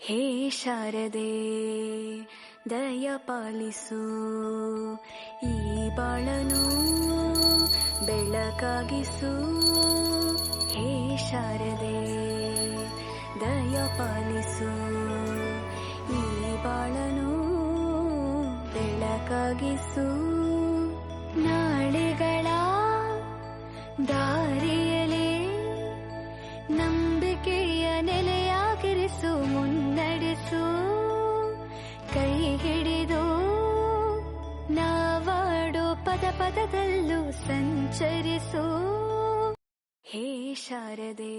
ಹೇ ಶಾರದೆ ದಯ ಪಾಲಿಸು, ಈ ಬಾಳನು ಬೆಳಕಾಗಿಸು. ಹೇ ಶಾರದೆ ದಯ ಪಾಲಿಸು, ಈ ಬಾಳನು ಬೆಳಕಾಗಿಸು. ನಾಳೆಗಳ ದಾರಿಯಲೇ ನಂಬಿಕೆಯ ನೆಲೆಯಾಗಿರಿಸು, ಮುನ್ನಡೆಸು. ಕೈ ಹಿಡಿದು ನಾವಾಡೋ ಪದ ಪದದಲ್ಲೂ ಸಂಚರಿಸು. ಹೇ ಶಾರದೆ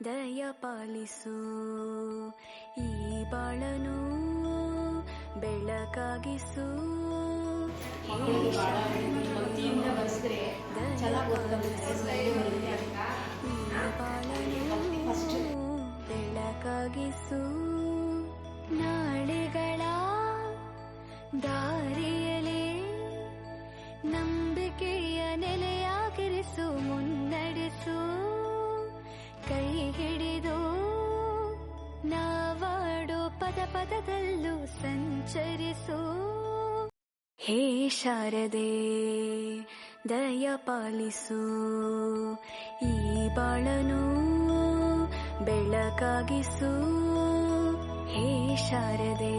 ದಯ ಪಾಲಿಸು, ಈ ಬಾಳನು ಬೆಳಕಾಗಿಸು. ಹೇ ಶಾರದೆ ದಯ ಪಾಲಿಸು, ಈ ಬಾಳನು ಬೆಳಕಾಗಿಸು. ನಾಳೆಗಳ ದಾರಿಯಲೇ ನಂಬಿಕೆಯ ನೆಲೆಯಾಗಿರಿಸು, ಮುನ್ನಡೆಸು. ಕೈ ಹಿಡಿದು ನಾವಾಡೋ ಪದ ಪದದಲ್ಲೂ ಸಂಚರಿಸು. ಹೇ ಶಾರದೆ ದಯ ಪಾಲಿಸು, ಈ ಬಾಳನು ಬೆಳಕಾಗಿಸು. ಹೇ ಶಾರದೆ